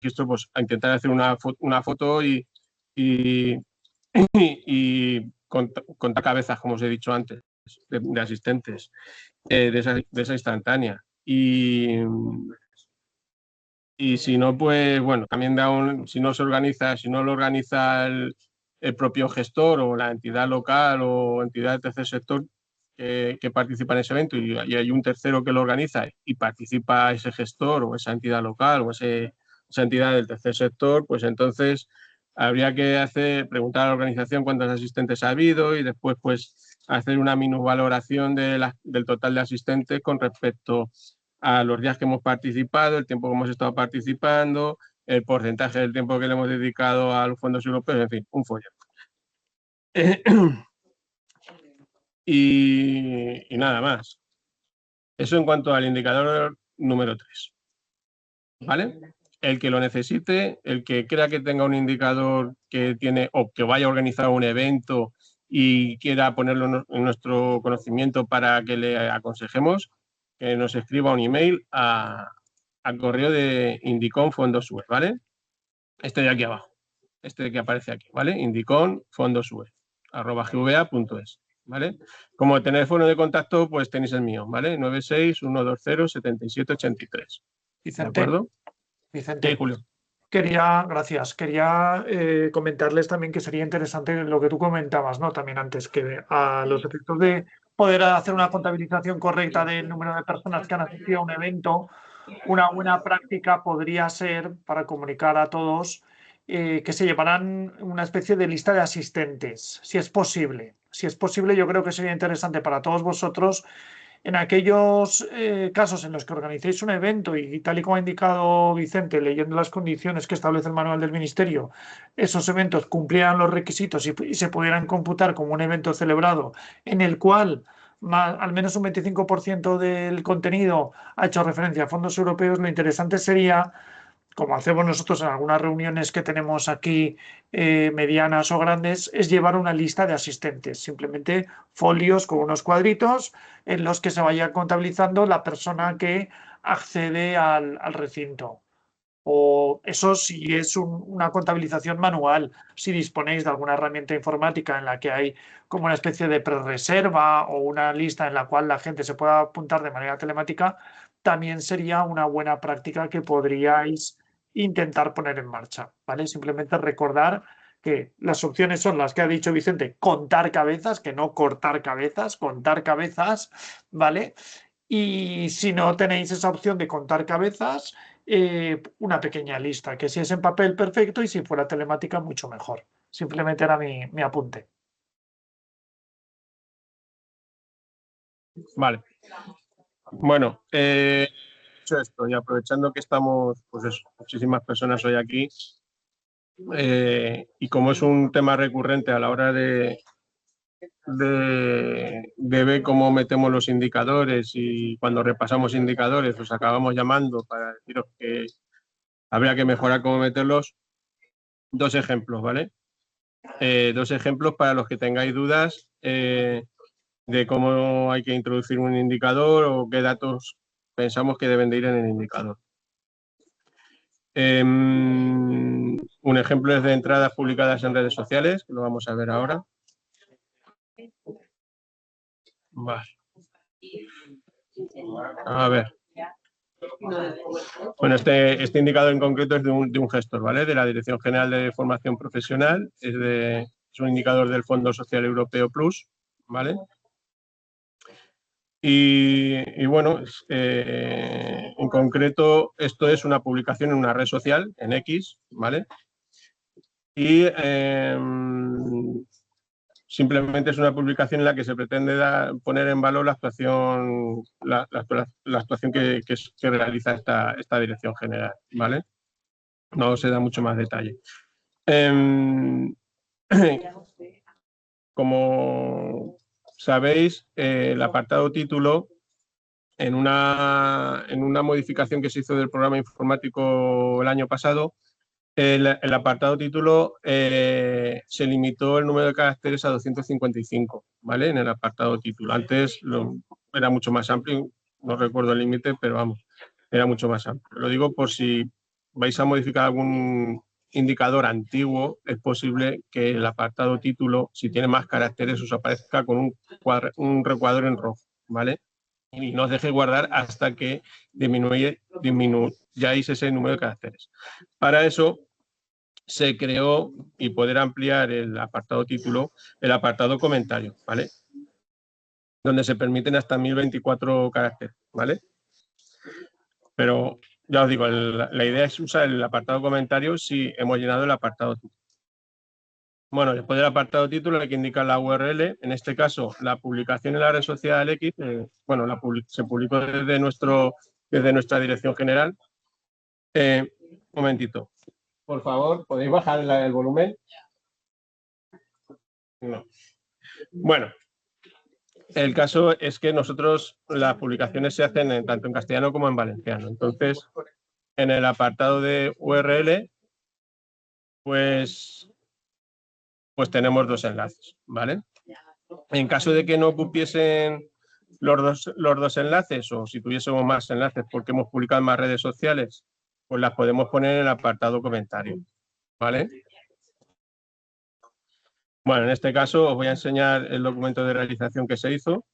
registro, pues a intentar hacer una foto y contar cabezas, como os he dicho antes, de asistentes, de esa instantánea. Y si no, pues bueno, también si no lo organiza el propio gestor o la entidad local o entidad de tercer sector que participa en ese evento y hay un tercero que lo organiza y participa ese gestor o esa entidad local o esa entidad del tercer sector, pues entonces habría que preguntar a la organización cuántos asistentes ha habido y después pues hacer una minusvaloración del total de asistentes con respecto a los días que hemos participado, el tiempo que hemos estado participando, el porcentaje del tiempo que le hemos dedicado a los fondos europeos, en fin, un follón. Y nada más. Eso en cuanto al indicador número 3. ¿Vale? El que lo necesite, el que crea que tenga un indicador que tiene o que vaya a organizar un evento y quiera ponerlo en nuestro conocimiento para que le aconsejemos, que nos escriba un email al correo de Indicon Fondos UE, ¿vale? Este de aquí abajo, este que aparece aquí, ¿vale? Indicon Fondos UE, @gva.es, ¿vale? Como teléfono de contacto, pues tenéis el mío, ¿vale? 961207783. Vicente, ¿De acuerdo? Vicente. Sí, Julio. Gracias. Quería comentarles también que sería interesante lo que tú comentabas, ¿no? También antes, que a los efectos de poder hacer una contabilización correcta del número de personas que han asistido a un evento, una buena práctica podría ser, para comunicar a todos, que se llevaran una especie de lista de asistentes, si es posible. Si es posible, yo creo que sería interesante para todos vosotros en aquellos casos en los que organicéis un evento y tal y como ha indicado Vicente, leyendo las condiciones que establece el manual del Ministerio, esos eventos cumplieran los requisitos y se pudieran computar como un evento celebrado en el cual al menos un 25% del contenido ha hecho referencia a fondos europeos, lo interesante sería, como hacemos nosotros en algunas reuniones que tenemos aquí, medianas o grandes, es llevar una lista de asistentes, simplemente folios con unos cuadritos en los que se vaya contabilizando la persona que accede al recinto. O eso si es una contabilización manual, si disponéis de alguna herramienta informática en la que hay como una especie de prerreserva o una lista en la cual la gente se pueda apuntar de manera telemática, también sería una buena práctica que podríais intentar poner en marcha, ¿vale? Simplemente recordar que las opciones son las que ha dicho Vicente: contar cabezas, que no cortar cabezas, contar cabezas, ¿vale? Y si no tenéis esa opción de contar cabezas, una pequeña lista, que si es en papel, perfecto, y si fuera telemática, mucho mejor. Simplemente era mi apunte. Vale. Bueno, dicho esto y aprovechando que estamos, pues eso, muchísimas personas hoy aquí, y como es un tema recurrente a la hora de ver cómo metemos los indicadores y cuando repasamos indicadores os acabamos llamando para deciros que habría que mejorar cómo meterlos, dos ejemplos, ¿vale? Dos ejemplos para los que tengáis dudas de cómo hay que introducir un indicador o qué datos pensamos que deben de ir en el indicador. Un ejemplo es de entradas publicadas en redes sociales, que lo vamos a ver ahora. Vale. A ver. Bueno, este indicador en concreto es de un gestor, ¿vale? De la Dirección General de Formación Profesional. Es un indicador del Fondo Social Europeo Plus, ¿vale? Y bueno, en concreto esto es una publicación en una red social, en X, ¿vale? Y simplemente es una publicación en la que se pretende poner en valor la actuación, la actuación que realiza esta dirección general, ¿vale? No se da mucho más detalle. Como sabéis, el apartado título, en una modificación que se hizo del programa informático el año pasado, el apartado título se limitó el número de caracteres a 255, ¿vale? En el apartado título. Antes era mucho más amplio, no recuerdo el límite, pero vamos, era mucho más amplio. Lo digo por si vais a modificar algún indicador antiguo, es posible que el apartado título, si tiene más caracteres, os aparezca con un recuadro en rojo, ¿vale? Y no os deje guardar hasta que disminuyáis ese número de caracteres. Para eso se creó, y poder ampliar el apartado título, el apartado comentario, ¿vale? Donde se permiten hasta 1024 caracteres, ¿vale? Pero ya os digo, la idea es usar el apartado comentario si hemos llenado el apartado título. Bueno, después del apartado título hay que indicar la URL, en este caso la publicación en la red social X, bueno, se publicó desde nuestra dirección general. Un momentito, por favor, ¿podéis bajar el volumen? No. Bueno, el caso es que nosotros las publicaciones se hacen tanto en castellano como en valenciano. Entonces, en el apartado de URL, pues tenemos dos enlaces, ¿vale? En caso de que no cupiesen los dos enlaces, o si tuviésemos más enlaces porque hemos publicado en más redes sociales, pues las podemos poner en el apartado comentario, ¿vale? Bueno, en este caso os voy a enseñar el documento de realización que se hizo,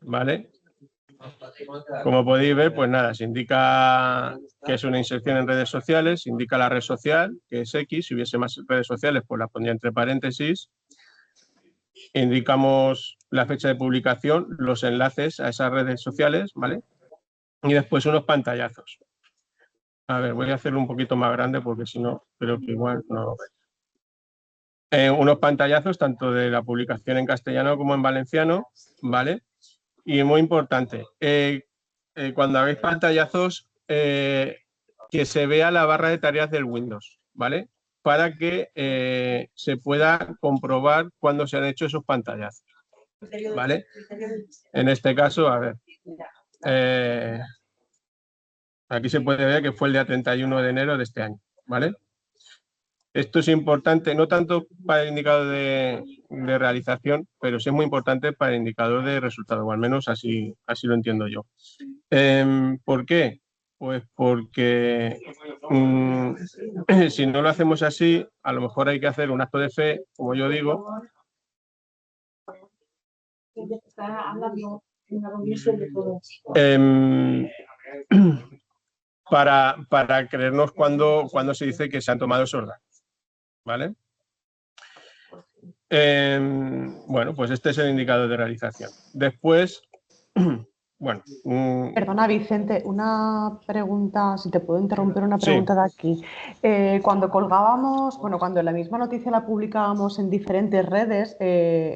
¿vale? Como podéis ver, pues nada, se indica que es una inserción en redes sociales, se indica la red social, que es X. Si hubiese más redes sociales, pues la pondría entre paréntesis. Indicamos la fecha de publicación, los enlaces a esas redes sociales, ¿vale? Y después unos pantallazos. A ver, voy a hacerlo un poquito más grande porque si no, creo que igual no lo veis. Unos pantallazos tanto de la publicación en castellano como en valenciano, ¿vale? Y muy importante, cuando hagáis pantallazos, que se vea la barra de tareas del Windows, ¿vale? Para que se pueda comprobar cuándo se han hecho esos pantallazos, ¿vale? En este caso, a ver, aquí se puede ver que fue el día 31 de enero de este año, ¿vale? Esto es importante, no tanto para el indicador de realización, pero sí es muy importante para el indicador de resultado, o al menos así lo entiendo yo. ¿Por qué? Pues porque si no lo hacemos así, a lo mejor hay que hacer un acto de fe, como yo digo, para creernos cuando se dice que se han tomado esos datos, ¿vale? Bueno, pues este es el indicador de realización. Después, bueno... Perdona, Vicente, una pregunta, si te puedo interrumpir, una pregunta sí. De aquí. Cuando colgábamos, bueno, cuando la misma noticia la publicábamos en diferentes redes,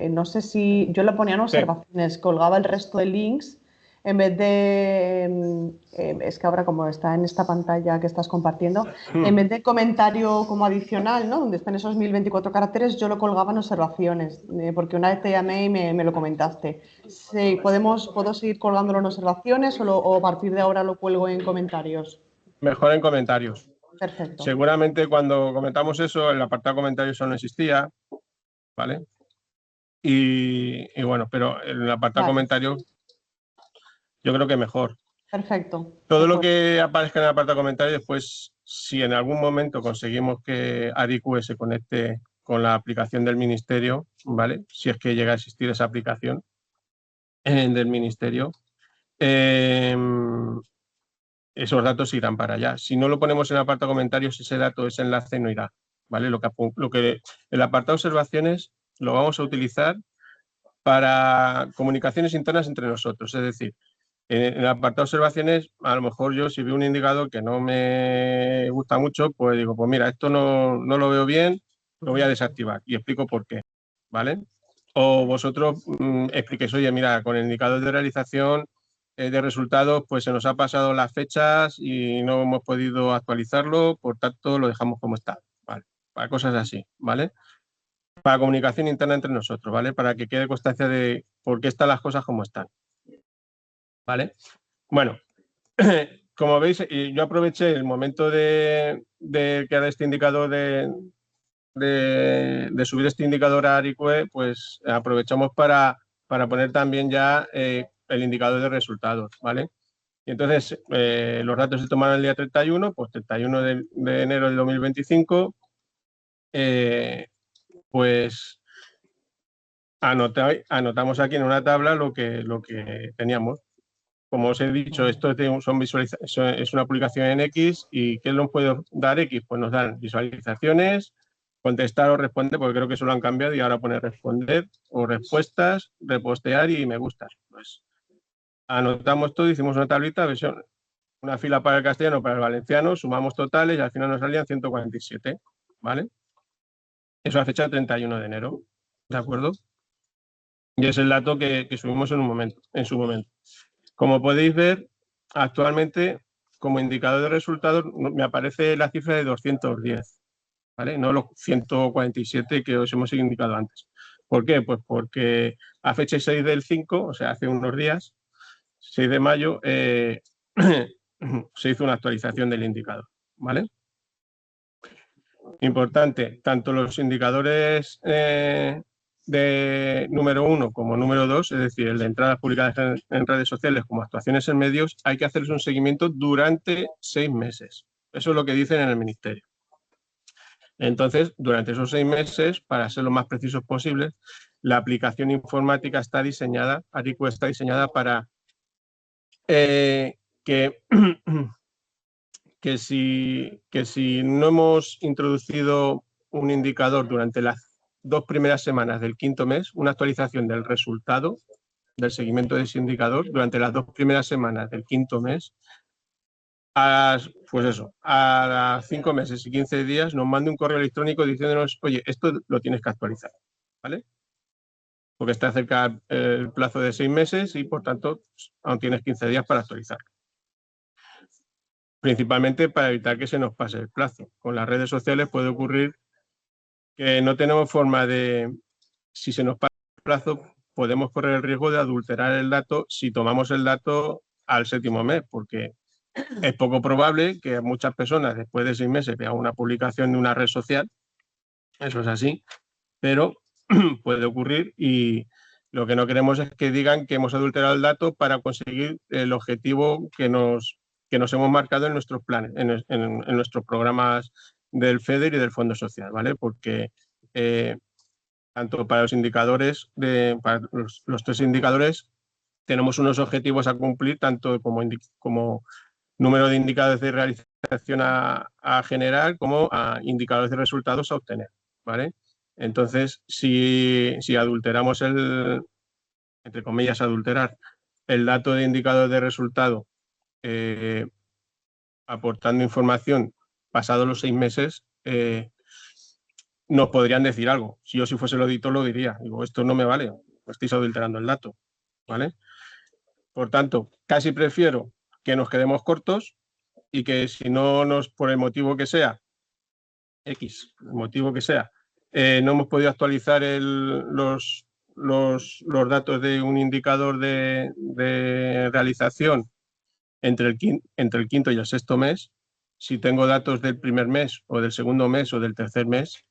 no sé si yo le ponía en observaciones, sí. Colgaba el resto de links en vez de, es que ahora como está en esta pantalla que estás compartiendo, en vez de comentario como adicional, ¿no? Donde están esos 1024 caracteres, yo lo colgaba en observaciones, porque una vez te llamé y me lo comentaste. Sí, ¿puedo seguir colgándolo en observaciones o a partir de ahora lo cuelgo en comentarios? Mejor en comentarios. Perfecto. Seguramente cuando comentamos eso, el apartado comentarios solo no existía, ¿vale? Y bueno, pero en el apartado comentarios yo creo que mejor. Perfecto. Todo lo que aparezca en el apartado comentarios, después, si en algún momento conseguimos que ARIQE se conecte con la aplicación del ministerio, ¿vale? Si es que llega a existir esa aplicación del ministerio, esos datos irán para allá. Si no lo ponemos en el apartado comentarios, ese dato, ese enlace no irá, ¿vale? El apartado observaciones lo vamos a utilizar para comunicaciones internas entre nosotros, es decir, en el apartado observaciones, a lo mejor yo si veo un indicador que no me gusta mucho, pues digo, pues mira, esto no lo veo bien, lo voy a desactivar y explico por qué, ¿vale? O vosotros expliquéis, oye, mira, con el indicador de realización de resultados, pues se nos ha pasado las fechas y no hemos podido actualizarlo, por tanto lo dejamos como está, ¿vale? Para cosas así, ¿vale? Para comunicación interna entre nosotros, ¿vale? Para que quede constancia de por qué están las cosas como están, ¿vale? Bueno, como veis, yo aproveché el momento de crear este indicador de subir este indicador a ARIQE, pues aprovechamos para poner también ya el indicador de resultados, ¿vale? Y entonces los datos se tomaron el día 31, pues 31 de enero del 2025, pues anotamos aquí en una tabla lo que teníamos. Como os he dicho, esto es una publicación en X, y ¿qué nos puede dar X? Pues nos dan visualizaciones, contestar o responder, porque creo que eso lo han cambiado y ahora pone responder o respuestas, repostear y me gustas. Pues anotamos todo, hicimos una tablita, versión, una fila para el castellano, para el valenciano, sumamos totales y al final nos salían 147, ¿vale? Eso a fecha 31 de enero, ¿de acuerdo? Y es el dato que subimos en su momento. Como podéis ver, actualmente, como indicador de resultados, me aparece la cifra de 210, ¿vale? No los 147 que os hemos indicado antes. ¿Por qué? Pues porque a fecha 6 del 5, o sea, hace unos días, 6 de mayo, se hizo una actualización del indicador, ¿vale? Importante, tanto los indicadores de número 1 como número 2, es decir, el de entradas publicadas en redes sociales como actuaciones en medios, hay que hacerles un seguimiento durante 6 meses. Eso es lo que dicen en el Ministerio. Entonces, durante esos 6 meses, para ser lo más precisos posible, la aplicación informática está diseñada, Ariku está diseñada para que si no hemos introducido un indicador durante las 2 primeras semanas del 5.º mes, una actualización del resultado del seguimiento de ese indicador durante las 2 primeras semanas del 5.º mes, pues eso, a las 5 meses y 15 días nos mande un correo electrónico diciéndonos, oye, esto lo tienes que actualizar, ¿vale? Porque está cerca el plazo de 6 meses y, por tanto, aún tienes 15 días para actualizar. Principalmente para evitar que se nos pase el plazo. Con las redes sociales puede ocurrir que no tenemos forma de, si se nos pasa el plazo, podemos correr el riesgo de adulterar el dato si tomamos el dato al 7.º mes, porque es poco probable que muchas personas después de 6 meses vean una publicación de una red social, eso es así, pero puede ocurrir, y lo que no queremos es que digan que hemos adulterado el dato para conseguir el objetivo que nos hemos marcado en nuestros planes, en nuestros programas del FEDER y del Fondo Social, ¿vale? Porque tanto para los indicadores, para los 3 indicadores, tenemos unos objetivos a cumplir, tanto como número de indicadores de realización a generar, como a indicadores de resultados a obtener, ¿vale? Entonces, si adulteramos entre comillas, adulterar el dato de indicador de resultado aportando información pasados los 6 meses, nos podrían decir algo. Si yo, si fuese el auditor, lo diría. Digo, esto no me vale, estáis adulterando el dato, ¿vale? Por tanto, casi prefiero que nos quedemos cortos y que, si no por el motivo que sea, X, el motivo que sea, no hemos podido actualizar los datos de un indicador de realización entre el 5.º y el 6.º mes, si tengo datos del primer mes o del segundo mes o del tercer mes,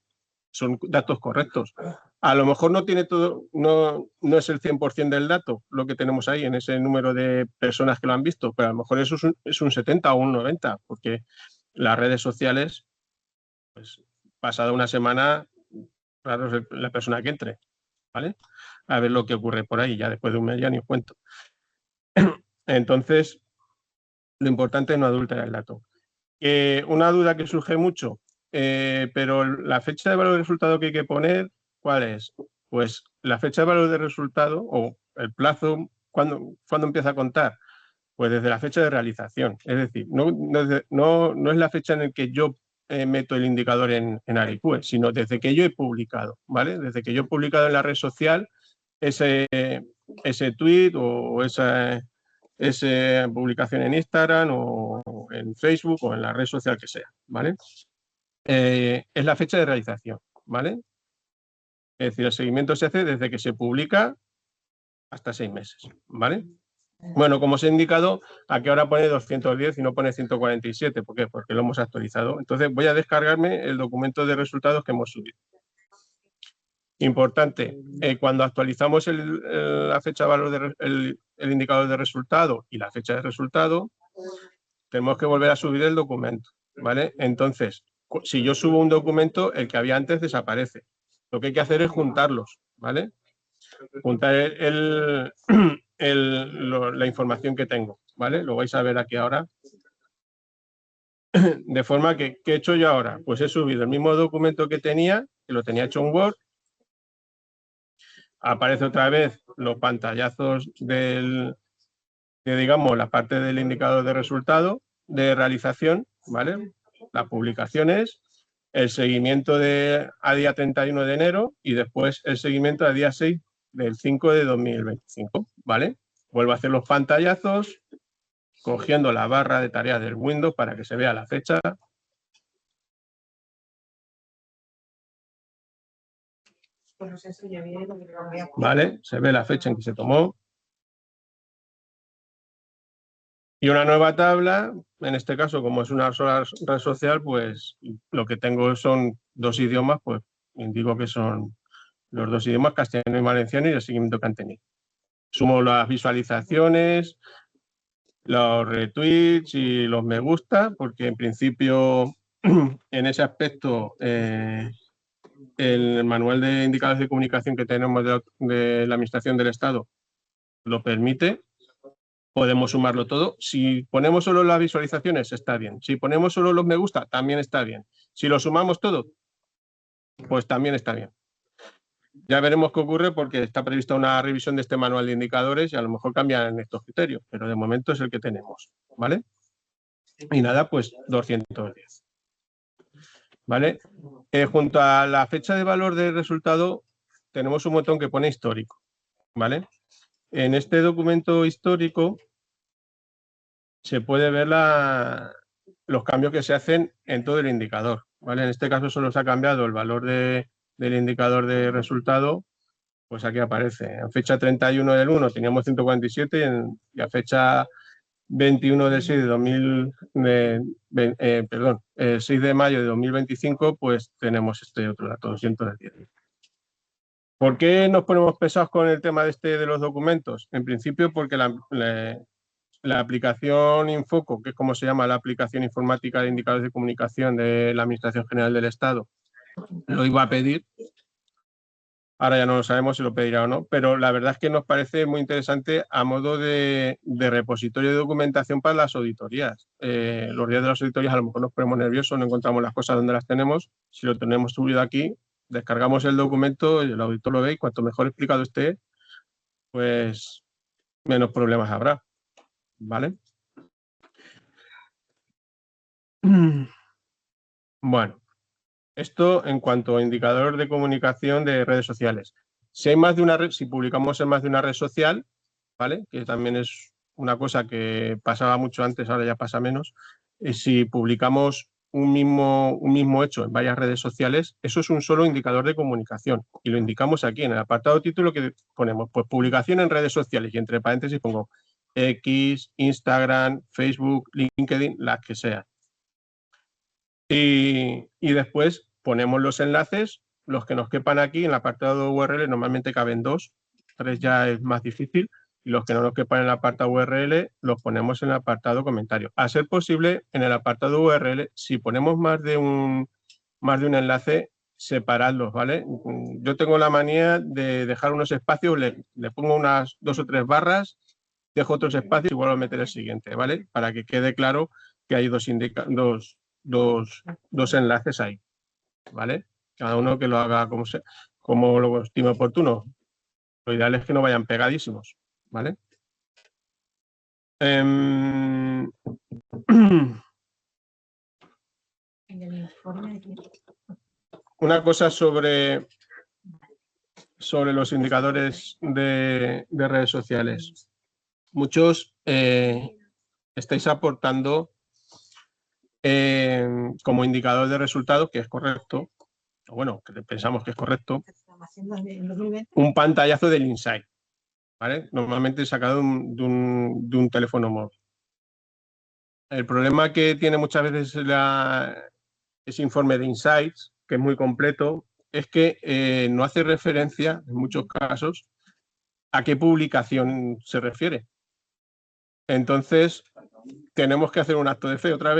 son datos correctos. A lo mejor no tiene todo, no es el 100% del dato lo que tenemos ahí en ese número de personas que lo han visto, pero a lo mejor eso es un 70 o un 90, porque las redes sociales, pues pasada una semana, claro, es la persona que entre, ¿vale? A ver lo que ocurre por ahí, ya después de un mes ya ni os cuento. Entonces, lo importante es no adulterar el dato. Una duda que surge mucho, pero la fecha de valor de resultado que hay que poner, ¿cuál es? Pues la fecha de valor de resultado, o el plazo, ¿cuándo empieza a contar? Pues desde la fecha de realización. Es decir, no es la fecha en la que yo meto el indicador en Aricue, sino desde que yo he publicado, ¿vale? Desde que yo he publicado en la red social ese tweet o esa publicación en Instagram o en Facebook o en la red social que sea, ¿vale? Es la fecha de realización, ¿vale? Es decir, el seguimiento se hace desde que se publica hasta 6 meses, ¿vale? Bueno, como os he indicado, aquí ahora pone 210 y no pone 147. ¿Por qué? Porque lo hemos actualizado. Entonces voy a descargarme el documento de resultados que hemos subido. Importante, cuando actualizamos la fecha de valor el indicador de resultado y la fecha de resultado, tenemos que volver a subir el documento, ¿vale? Entonces, si yo subo un documento, el que había antes desaparece. Lo que hay que hacer es juntarlos, ¿vale? Juntar la información que tengo, ¿vale? Lo vais a ver aquí ahora. De forma que, ¿qué he hecho yo ahora? Pues he subido el mismo documento que tenía, que lo tenía hecho en Word. Aparece otra vez los pantallazos digamos, la parte del indicador de resultado, de realización, ¿vale? Las publicaciones, el seguimiento a día 31 de enero y después el seguimiento a día 6 del 5 de 2025, ¿vale? Vuelvo a hacer los pantallazos, cogiendo la barra de tareas del Windows para que se vea la fecha. Vale, se ve la fecha en que se tomó. Y una nueva tabla, en este caso, como es una sola red social, pues lo que tengo son 2 idiomas, pues indico que son los 2 idiomas, castellano y valenciano, y el seguimiento que han tenido. Sumo las visualizaciones, los retweets y los me gusta, porque en principio en ese aspecto el manual de indicadores de comunicación que tenemos de la Administración del Estado lo permite. Podemos sumarlo todo. Si ponemos solo las visualizaciones, está bien. Si ponemos solo los me gusta, también está bien. Si lo sumamos todo, pues también está bien. Ya veremos qué ocurre porque está prevista una revisión de este manual de indicadores y a lo mejor cambian estos criterios, pero de momento es el que tenemos, ¿vale? Y nada, pues 210. ¿Vale? Junto a la fecha de valor del resultado tenemos un botón que pone histórico, ¿vale? En este documento histórico se puede ver los cambios que se hacen en todo el indicador, ¿vale? En este caso solo se ha cambiado el valor del indicador de resultado, pues aquí aparece. En fecha 31 del 1 teníamos 147 y a fecha 21 del 6 de 6 de mayo de 2025, pues tenemos este otro dato, 210. ¿Por qué nos ponemos pesados con el tema de los documentos? En principio porque la aplicación Infoco, que es como se llama la aplicación informática de indicadores de comunicación de la Administración General del Estado, lo iba a pedir. Ahora ya no lo sabemos si lo pedirá o no, pero la verdad es que nos parece muy interesante a modo de repositorio de documentación para las auditorías. Los días de las auditorías a lo mejor nos ponemos nerviosos, no encontramos las cosas donde las tenemos. Si lo tenemos subido aquí, descargamos el documento, el auditor lo ve y cuanto mejor explicado esté, pues menos problemas habrá. ¿Vale? Bueno, esto en cuanto a indicador de comunicación de redes sociales. Si hay más de una red, si publicamos en más de una red social, ¿vale? Que también es una cosa que pasaba mucho antes, ahora ya pasa menos. Si publicamos un mismo hecho en varias redes sociales, eso es un solo indicador de comunicación. Y lo indicamos aquí en el apartado título que ponemos, pues publicación en redes sociales y entre paréntesis pongo X, Instagram, Facebook, LinkedIn, las que sean. Y después ponemos los enlaces, los que nos quepan aquí en el apartado URL, normalmente caben 2, 3 ya es más difícil, y los que no nos quepan en el apartado URL los ponemos en el apartado comentario. A ser posible, en el apartado URL, si ponemos más de un enlace, separadlos, ¿vale? Yo tengo la manía de dejar unos espacios, le pongo unas 2 o 3 barras, dejo otros espacios y vuelvo a meter el siguiente, ¿vale? Para que quede claro que hay dos enlaces ahí, ¿vale? Cada uno que lo haga como lo estime oportuno. Lo ideal es que no vayan pegadísimos, ¿vale? Una cosa sobre los indicadores de redes sociales. Muchos estáis aportando como indicador de resultados, que es correcto, o bueno, que pensamos que es correcto, un pantallazo del Insight, ¿vale? Normalmente sacado de un teléfono móvil. El problema que tiene muchas veces ese informe de Insights, que es muy completo, es que no hace referencia, en muchos casos, a qué publicación se refiere. Entonces, tenemos que hacer un acto de fe otra vez